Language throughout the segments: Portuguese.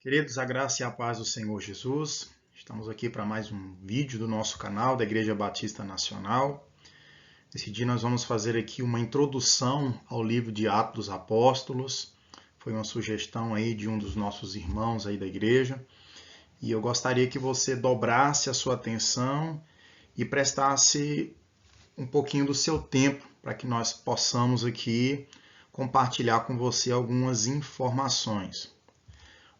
Queridos, a graça e a paz do Senhor Jesus. Estamos aqui para mais um vídeo do nosso canal da Igreja Batista Nacional. Nesse dia nós vamos fazer aqui uma introdução ao livro de Atos dos Apóstolos. Foi uma sugestão aí de um dos nossos irmãos aí da igreja. E eu gostaria que você dobrasse a sua atenção e prestasse um pouquinho do seu tempo para que nós possamos aqui compartilhar com você algumas informações.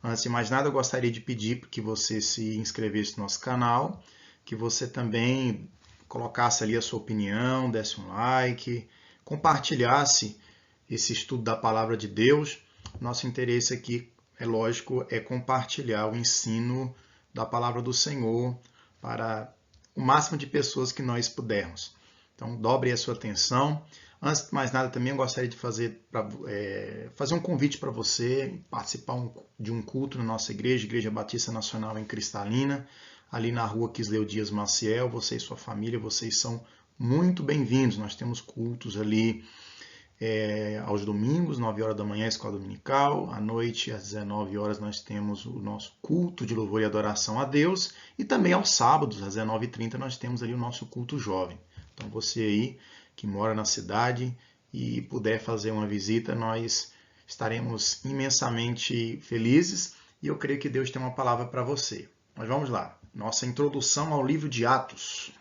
Antes de mais nada, eu gostaria de pedir que você se inscrevesse no nosso canal, que você também colocasse ali a sua opinião, desse um like, compartilhasse esse estudo da Palavra de Deus. Nosso interesse aqui, é lógico, é compartilhar o ensino da Palavra do Senhor para o máximo de pessoas que nós pudermos. Então, dobre a sua atenção. Antes de mais nada, também eu gostaria de fazer um convite para você participar de um culto na nossa igreja, Igreja Batista Nacional em Cristalina, ali na rua Quisleu Dias Maciel. Você e sua família, vocês são muito bem-vindos. Nós temos cultos ali aos domingos, 9 horas da manhã, escola dominical. À noite, às 19 horas, nós temos o nosso culto de louvor e adoração a Deus. E também aos sábados, às 19h30, nós temos ali o nosso culto jovem. Então, você aí que mora na cidade e puder fazer uma visita, nós estaremos imensamente felizes e eu creio que Deus tem uma palavra para você. Mas vamos lá, nossa introdução ao livro de Atos.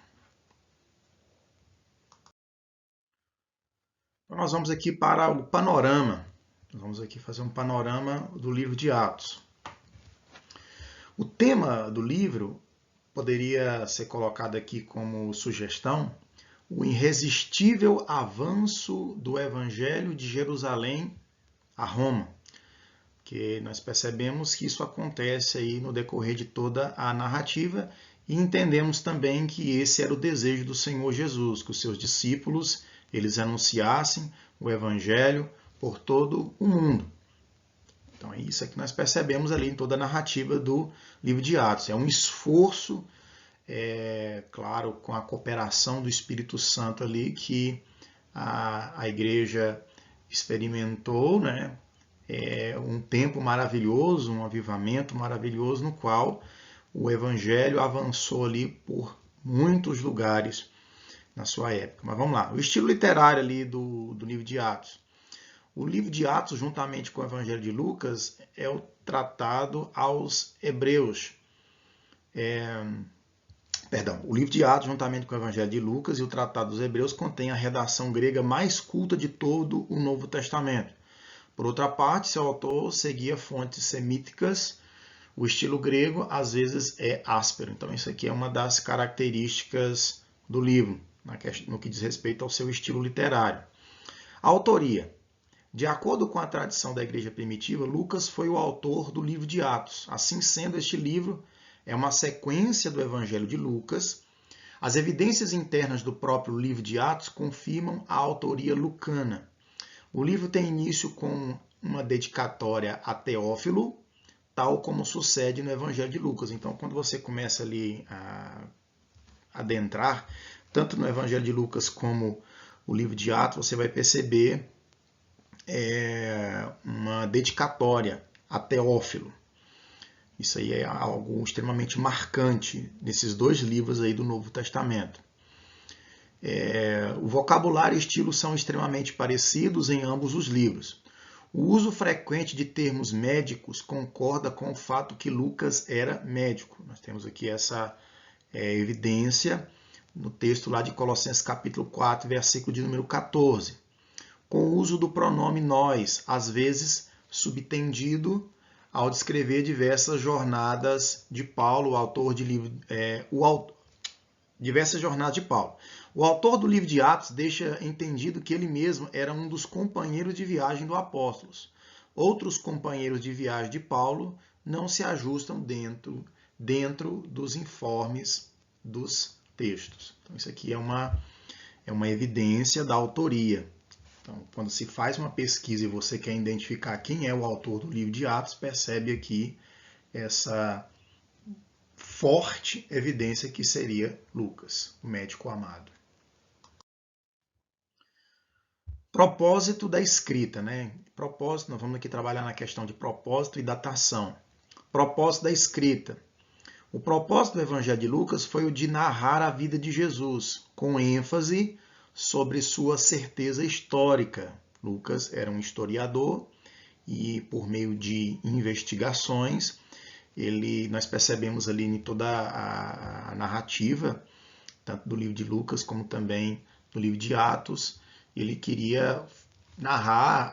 Então, nós vamos aqui para o panorama. Nós vamos aqui fazer um panorama do livro de Atos. O tema do livro poderia ser colocado aqui como sugestão: o irresistível avanço do Evangelho de Jerusalém a Roma, que nós percebemos que isso acontece aí no decorrer de toda a narrativa e entendemos também que esse era o desejo do Senhor Jesus, que os seus discípulos eles anunciassem o Evangelho por todo o mundo. Então é isso que nós percebemos ali em toda a narrativa do livro de Atos. É um esforço, claro, com a cooperação do Espírito Santo ali, que a igreja experimentou, né? Um tempo maravilhoso, um avivamento maravilhoso, no qual o Evangelho avançou ali por muitos lugares na sua época. Mas vamos lá, o estilo literário ali do livro de Atos. O livro de Atos, juntamente com o Evangelho de Lucas, é o tratado aos Hebreus. O livro de Atos, juntamente com o Evangelho de Lucas e o Tratado dos Hebreus, contém a redação grega mais culta de todo o Novo Testamento. Por outra parte, seu autor seguia fontes semíticas. O estilo grego, às vezes, é áspero. Então, isso aqui é uma das características do livro, no que diz respeito ao seu estilo literário. A autoria. De acordo com a tradição da igreja primitiva, Lucas foi o autor do livro de Atos. Assim sendo, este livro é uma sequência do Evangelho de Lucas. As evidências internas do próprio livro de Atos confirmam a autoria lucana. O livro tem início com uma dedicatória a Teófilo, tal como sucede no Evangelho de Lucas. Então, quando você começa ali a adentrar, tanto no Evangelho de Lucas como o livro de Atos, você vai perceber uma dedicatória a Teófilo. Isso aí é algo extremamente marcante nesses dois livros aí do Novo Testamento. O vocabulário e estilo são extremamente parecidos em ambos os livros. O uso frequente de termos médicos concorda com o fato que Lucas era médico. Nós temos aqui essa evidência no texto lá de Colossenses capítulo 4, versículo de número 14. Com o uso do pronome nós, às vezes subtendido ao descrever diversas jornadas de Paulo, o autor de livro, diversas jornadas de Paulo. O autor do livro de Atos deixa entendido que ele mesmo era um dos companheiros de viagem do apóstolo. Outros companheiros de viagem de Paulo não se ajustam dentro dos informes dos textos. Então, isso aqui é uma evidência da autoria. Então, quando se faz uma pesquisa e você quer identificar quem é o autor do livro de Atos, percebe aqui essa forte evidência que seria Lucas, o médico amado. Propósito da escrita, né? Propósito, nós vamos aqui trabalhar na questão de propósito e datação. Propósito da escrita. O propósito do Evangelho de Lucas foi o de narrar a vida de Jesus, com ênfase sobre sua certeza histórica. Lucas era um historiador e, por meio de investigações, nós percebemos ali em toda a narrativa, tanto do livro de Lucas como também do livro de Atos, ele queria narrar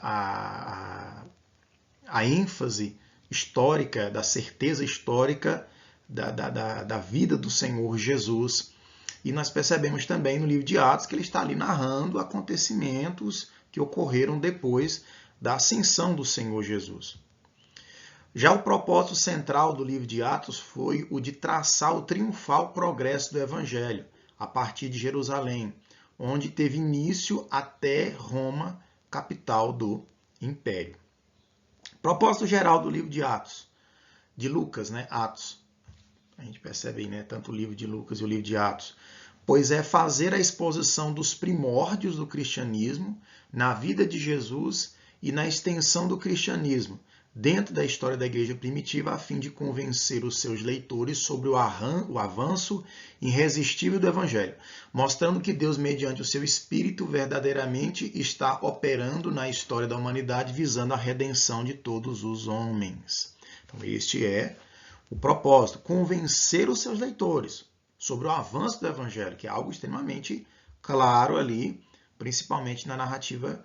a ênfase histórica, da certeza histórica da vida do Senhor Jesus. E nós percebemos também no livro de Atos que ele está ali narrando acontecimentos que ocorreram depois da ascensão do Senhor Jesus. Já o propósito central do livro de Atos foi o de traçar o triunfal progresso do Evangelho, a partir de Jerusalém, onde teve início até Roma, capital do Império. Propósito geral do livro de Atos, de Lucas, né? Atos. A gente percebe aí, né? Tanto o livro de Lucas e o livro de Atos. Pois é fazer a exposição dos primórdios do cristianismo na vida de Jesus e na extensão do cristianismo dentro da história da igreja primitiva, a fim de convencer os seus leitores sobre o avanço irresistível do Evangelho, mostrando que Deus, mediante o seu Espírito, verdadeiramente está operando na história da humanidade, visando a redenção de todos os homens. Então, este é o propósito, convencer os seus leitores sobre o avanço do Evangelho, que é algo extremamente claro ali, principalmente na narrativa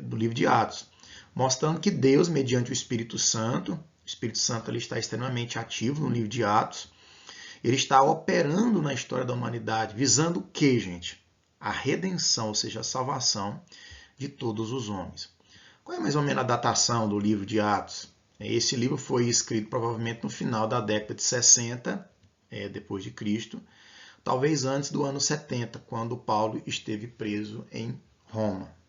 do livro de Atos. Mostrando que Deus, mediante o Espírito Santo ali está extremamente ativo no livro de Atos, ele está operando na história da humanidade, visando o quê, gente? A redenção, ou seja, a salvação de todos os homens. Qual é mais ou menos a datação do livro de Atos? Esse livro foi escrito provavelmente no final da década de 60, depois de Cristo, talvez antes do ano 70, quando Paulo esteve preso em Roma.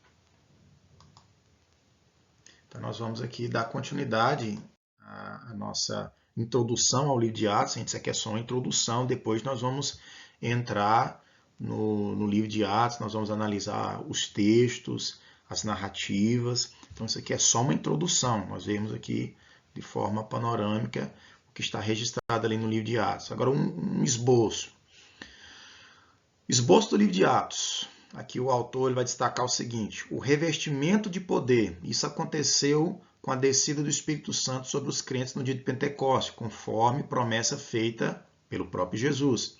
Então, nós vamos aqui dar continuidade à nossa introdução ao livro de Atos. Isso aqui é só uma introdução, depois nós vamos entrar no livro de Atos, nós vamos analisar os textos, as narrativas. Então, isso aqui é só uma introdução. Nós vemos aqui de forma panorâmica o que está registrado ali no livro de Atos. Agora, um esboço. Esboço do livro de Atos. Aqui o autor ele vai destacar o seguinte: o revestimento de poder. Isso aconteceu com a descida do Espírito Santo sobre os crentes no dia de Pentecostes, conforme promessa feita pelo próprio Jesus.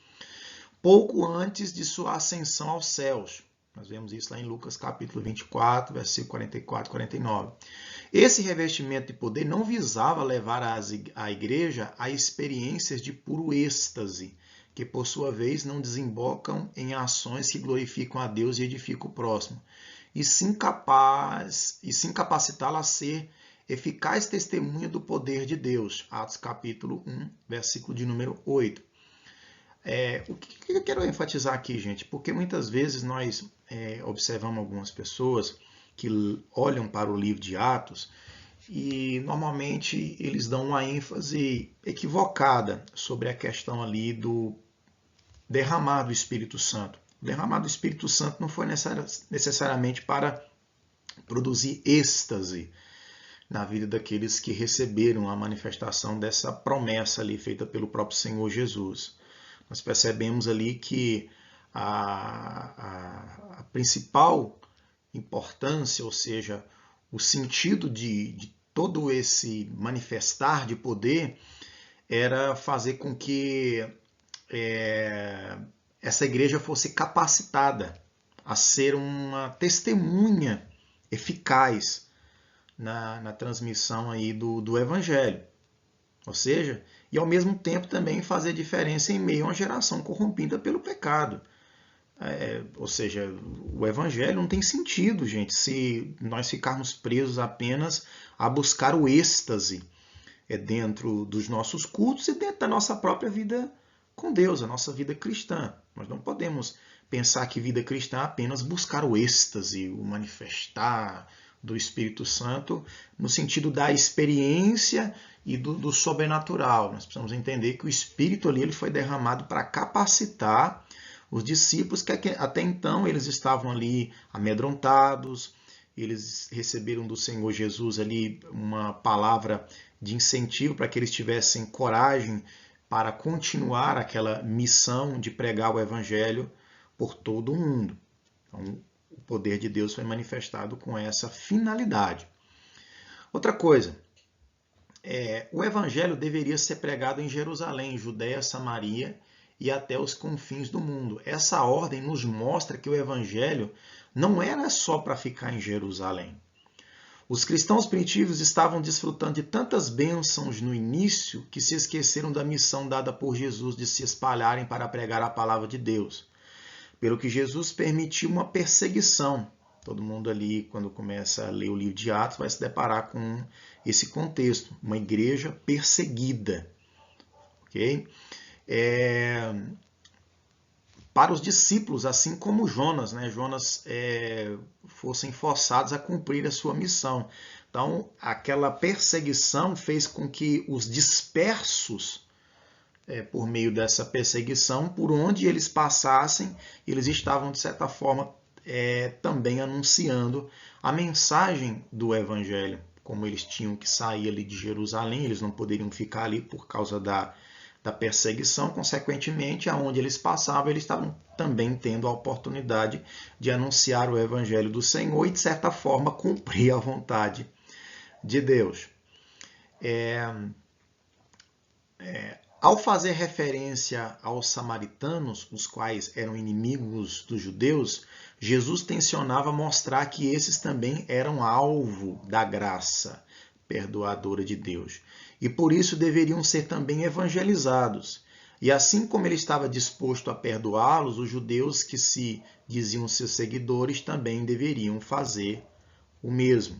Pouco antes de sua ascensão aos céus. Nós vemos isso lá em Lucas capítulo 24, versículo 44 e 49. Esse revestimento de poder não visava levar a igreja a experiências de puro êxtase, que por sua vez não desembocam em ações que glorificam a Deus e edificam o próximo, e se capacitá-la a ser eficaz testemunha do poder de Deus. Atos capítulo 1, versículo de número 8. O que eu quero enfatizar aqui, gente? Porque muitas vezes nós observamos algumas pessoas que olham para o livro de Atos e normalmente eles dão uma ênfase equivocada sobre a questão ali do derramar do Espírito Santo. O derramar do Espírito Santo não foi necessariamente para produzir êxtase na vida daqueles que receberam a manifestação dessa promessa ali feita pelo próprio Senhor Jesus. Nós percebemos ali que a principal importância, ou seja, o sentido de todo esse manifestar de poder era fazer com que essa igreja fosse capacitada a ser uma testemunha eficaz na transmissão aí do Evangelho. Ou seja, e ao mesmo tempo também fazer diferença em meio a uma geração corrompida pelo pecado. Ou seja, o Evangelho não tem sentido, gente, se nós ficarmos presos apenas a buscar o êxtase dentro dos nossos cultos e dentro da nossa própria vida com Deus, a nossa vida cristã. Nós não podemos pensar que vida cristã é apenas buscar o êxtase, o manifestar do Espírito Santo, no sentido da experiência e do sobrenatural. Nós precisamos entender que o Espírito ali ele foi derramado para capacitar os discípulos, que até então eles estavam ali amedrontados, eles receberam do Senhor Jesus ali uma palavra de incentivo para que eles tivessem coragem para continuar aquela missão de pregar o Evangelho por todo o mundo. Então, o poder de Deus foi manifestado com essa finalidade. Outra coisa, o Evangelho deveria ser pregado em Jerusalém, Judéia, Samaria e até os confins do mundo. Essa ordem nos mostra que o Evangelho não era só para ficar em Jerusalém. Os cristãos primitivos estavam desfrutando de tantas bênçãos no início que se esqueceram da missão dada por Jesus de se espalharem para pregar a palavra de Deus. Pelo que Jesus permitiu uma perseguição. Todo mundo ali, quando começa a ler o livro de Atos, vai se deparar com esse contexto, uma igreja perseguida. Ok? Para os discípulos, assim como Jonas, né? Jonas fossem forçados a cumprir a sua missão. Então, aquela perseguição fez com que os dispersos, por meio dessa perseguição, por onde eles passassem, eles estavam, de certa forma, também anunciando a mensagem do Evangelho. Como eles tinham que sair ali de Jerusalém, eles não poderiam ficar ali por causa da perseguição, consequentemente, aonde eles passavam, eles estavam também tendo a oportunidade de anunciar o Evangelho do Senhor e, de certa forma, cumprir a vontade de Deus. Ao fazer referência aos samaritanos, os quais eram inimigos dos judeus, Jesus tensionava mostrar que esses também eram alvo da graça perdoadora de Deus. E por isso deveriam ser também evangelizados. E assim como ele estava disposto a perdoá-los, os judeus que se diziam seus seguidores também deveriam fazer o mesmo.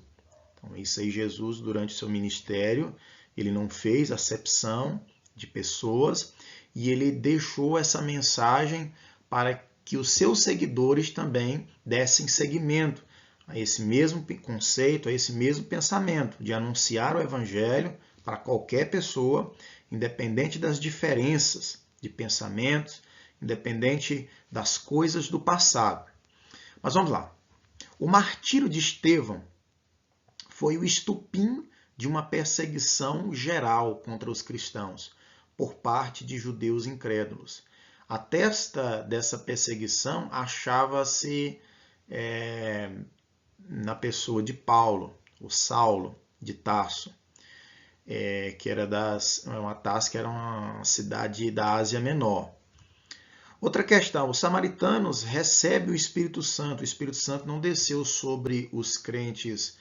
Então, isso aí Jesus, durante seu ministério, ele não fez acepção de pessoas e ele deixou essa mensagem para que os seus seguidores também dessem seguimento a esse mesmo conceito, a esse mesmo pensamento de anunciar o Evangelho para qualquer pessoa, independente das diferenças de pensamentos, independente das coisas do passado. Mas vamos lá. O martírio de Estevão foi o estupim de uma perseguição geral contra os cristãos por parte de judeus incrédulos. A testa dessa perseguição achava-se na pessoa de Paulo, o Saulo de Tarso, que era Tarso, que era uma cidade da Ásia Menor. Outra questão, os samaritanos recebem o Espírito Santo. O Espírito Santo não desceu sobre os crentes,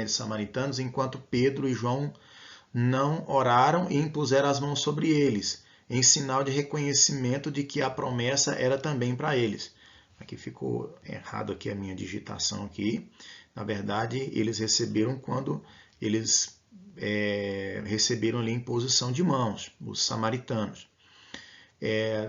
samaritanos, enquanto Pedro e João não oraram e impuseram as mãos sobre eles, em sinal de reconhecimento de que a promessa era também para eles. Aqui ficou errado aqui a minha digitação aqui. Na verdade, eles receberam quando eles receberam ali a imposição de mãos, os samaritanos.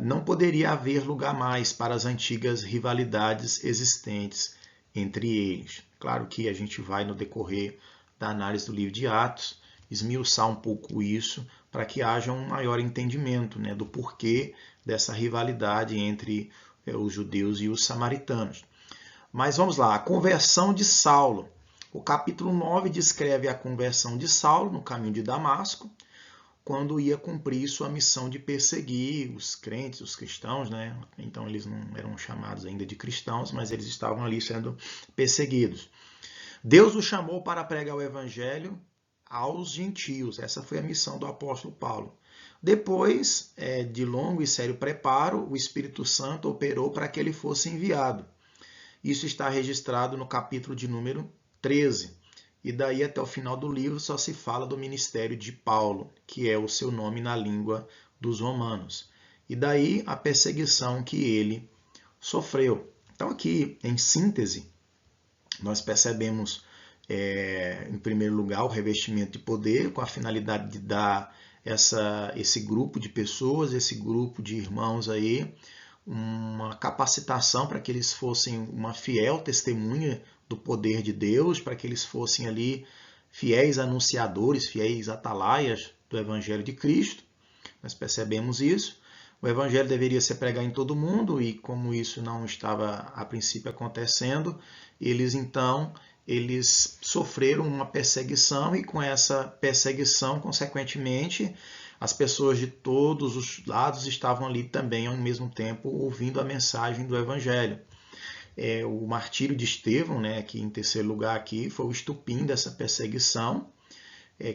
Não poderia haver lugar mais para as antigas rivalidades existentes entre eles. Claro que a gente vai, no decorrer da análise do livro de Atos, esmiuçar um pouco isso para que haja um maior entendimento, né, do porquê dessa rivalidade entre os judeus e os samaritanos. Mas vamos lá, a conversão de Saulo. O capítulo 9 descreve a conversão de Saulo no caminho de Damasco, quando ia cumprir sua missão de perseguir os crentes, os cristãos, né? Então eles não eram chamados ainda de cristãos, mas eles estavam ali sendo perseguidos. Deus os chamou para pregar o evangelho aos gentios. Essa foi a missão do apóstolo Paulo. Depois de longo e sério preparo, o Espírito Santo operou para que ele fosse enviado. Isso está registrado no capítulo de número 13. E daí até o final do livro só se fala do ministério de Paulo, que é o seu nome na língua dos romanos. E daí a perseguição que ele sofreu. Então aqui, em síntese, nós percebemos, em primeiro lugar, o revestimento de poder, com a finalidade de dar esse grupo de pessoas, esse grupo de irmãos aí, uma capacitação para que eles fossem uma fiel testemunha do poder de Deus, para que eles fossem ali fiéis anunciadores, fiéis atalaias do Evangelho de Cristo. Nós percebemos isso. O evangelho deveria ser pregado em todo mundo e como isso não estava a princípio acontecendo, eles sofreram uma perseguição e com essa perseguição, consequentemente, as pessoas de todos os lados estavam ali também ao mesmo tempo ouvindo a mensagem do evangelho. O martírio de Estevão, né, que em terceiro lugar aqui, foi o estupim dessa perseguição,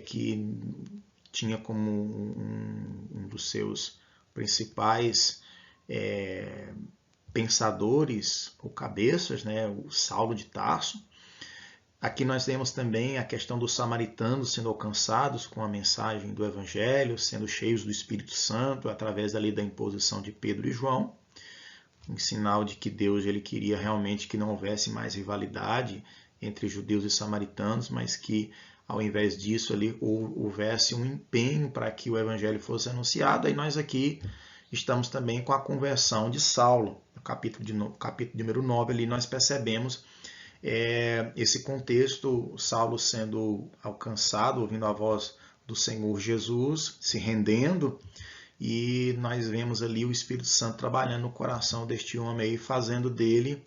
que tinha como um dos seus principais pensadores ou cabeças, né, o Saulo de Tarso. Aqui nós temos também a questão dos samaritanos sendo alcançados com a mensagem do Evangelho, sendo cheios do Espírito Santo através ali da imposição de Pedro e João, em sinal de que Deus ele queria realmente que não houvesse mais rivalidade entre judeus e samaritanos, mas que ao invés disso ali houvesse um empenho para que o Evangelho fosse anunciado. E nós aqui estamos também com a conversão de Saulo, no capítulo número 9, ali nós percebemos esse contexto, Saulo sendo alcançado, ouvindo a voz do Senhor Jesus, se rendendo, e nós vemos ali o Espírito Santo trabalhando no coração deste homem aí, fazendo dele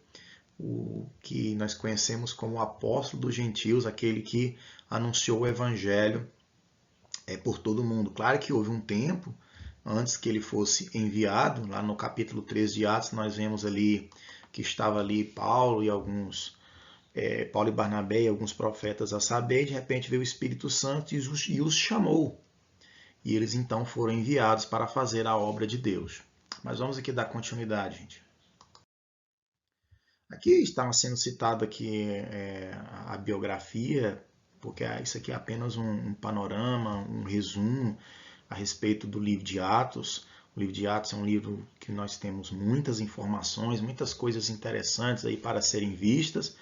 o que nós conhecemos como o apóstolo dos gentios, aquele que anunciou o evangelho por todo mundo. Claro que houve um tempo antes que ele fosse enviado, lá no capítulo 13 de Atos, nós vemos ali que estava ali Paulo e Barnabé e alguns profetas a saber, de repente veio o Espírito Santo e os chamou. E eles então foram enviados para fazer a obra de Deus. Mas vamos aqui dar continuidade, gente. Aqui está sendo citado aqui a biografia, porque isso aqui é apenas um panorama, um resumo a respeito do livro de Atos. O livro de Atos é um livro que nós temos muitas informações, muitas coisas interessantes aí para serem vistas,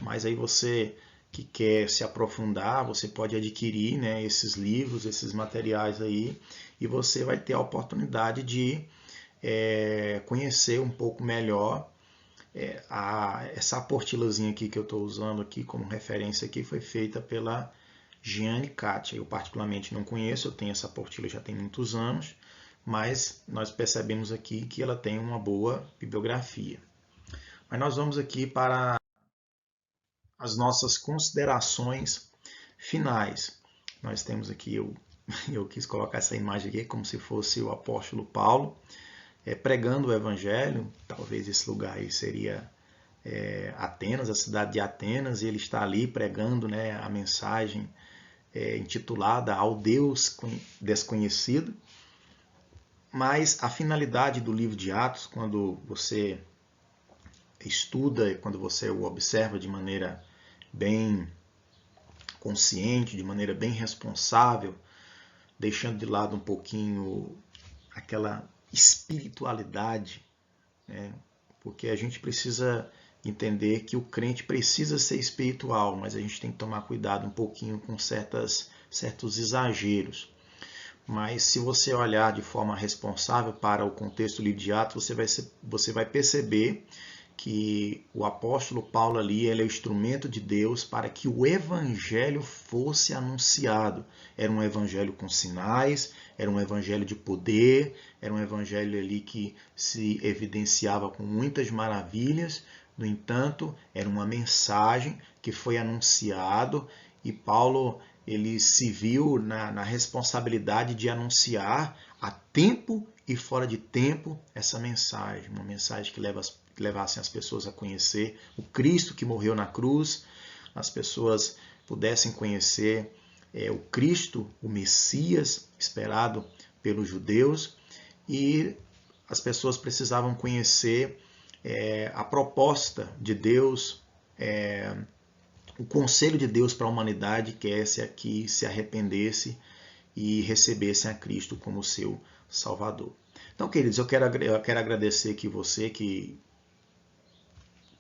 mas aí você que quer se aprofundar, você pode adquirir, né, esses livros, esses materiais aí, e você vai ter a oportunidade de conhecer um pouco melhor. Essa apostilazinha aqui que eu estou usando aqui como referência aqui foi feita pela Jeanne Katia. Eu particularmente não conheço, eu tenho essa apostila já tem muitos anos, mas nós percebemos aqui que ela tem uma boa bibliografia. Mas nós vamos aqui para as nossas considerações finais. Nós temos aqui, eu quis colocar essa imagem aqui como se fosse o apóstolo Paulo pregando o evangelho. Talvez esse lugar aí seria Atenas, a cidade de Atenas, e ele está ali pregando, né, a mensagem intitulada Ao Deus Desconhecido. Mas a finalidade do livro de Atos, quando você estuda e quando você o observa de maneira bem consciente, de maneira bem responsável, deixando de lado um pouquinho aquela espiritualidade, né? Porque a gente precisa entender que o crente precisa ser espiritual, mas a gente tem que tomar cuidado um pouquinho com certos exageros. Mas se você olhar de forma responsável para o contexto do livro de Atos, você vai perceber que o apóstolo Paulo ali ele é o instrumento de Deus para que o evangelho fosse anunciado. Era um evangelho com sinais, era um evangelho de poder, era um evangelho ali que se evidenciava com muitas maravilhas. No entanto, era uma mensagem que foi anunciado e Paulo ele se viu na responsabilidade de anunciar a tempo e fora de tempo essa mensagem, uma mensagem que levassem as pessoas a conhecer o Cristo que morreu na cruz, as pessoas pudessem conhecer o Cristo, o Messias, esperado pelos judeus, e as pessoas precisavam conhecer a proposta de Deus, o conselho de Deus para a humanidade, que é esse aqui, se arrependesse e recebesse a Cristo como seu Salvador. Então, queridos, eu quero agradecer aqui você que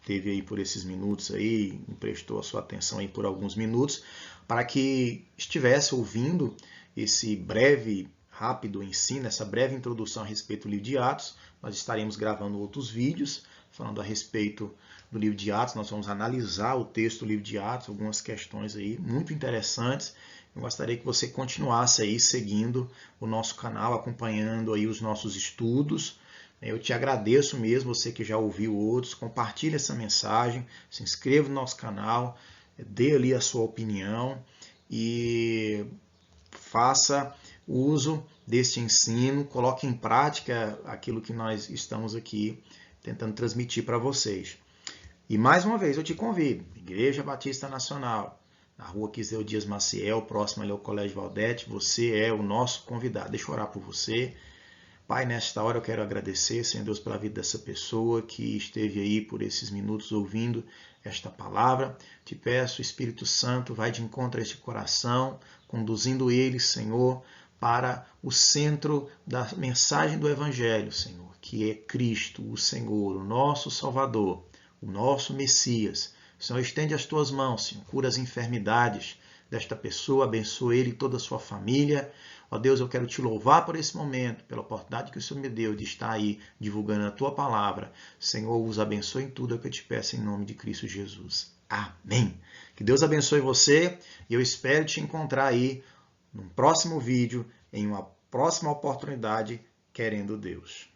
teve aí por esses minutos aí, emprestou a sua atenção aí por alguns minutos, para que estivesse ouvindo esse breve, rápido ensino, essa breve introdução a respeito do livro de Atos. Nós estaremos gravando outros vídeos falando a respeito do livro de Atos. Nós vamos analisar o texto do livro de Atos, algumas questões aí muito interessantes eu gostaria que você continuasse aí seguindo o nosso canal, acompanhando aí os nossos estudos. Eu te agradeço mesmo, você que já ouviu outros, compartilhe essa mensagem, se inscreva no nosso canal, dê ali a sua opinião e faça uso deste ensino, coloque em prática aquilo que nós estamos aqui tentando transmitir para vocês. E mais uma vez eu te convido, Igreja Batista Nacional, na rua Quiseu Dias Maciel, próximo ali ao Colégio Valdete, você é o nosso convidado. Deixa eu orar por você. Pai, nesta hora eu quero agradecer, Senhor Deus, pela vida dessa pessoa que esteve aí por esses minutos ouvindo esta palavra. Te peço, Espírito Santo, vai de encontro a este coração, conduzindo ele, Senhor, para o centro da mensagem do Evangelho, Senhor, que é Cristo, o Senhor, o nosso Salvador, o nosso Messias. Senhor, estende as tuas mãos, Senhor, cura as enfermidades desta pessoa, abençoe ele e toda a sua família. Ó Deus, eu quero te louvar por esse momento, pela oportunidade que o Senhor me deu de estar aí divulgando a tua palavra. Senhor, os abençoe em tudo, é o que eu te peço em nome de Cristo Jesus. Amém. Que Deus abençoe você e eu espero te encontrar aí num próximo vídeo, em uma próxima oportunidade, querendo Deus.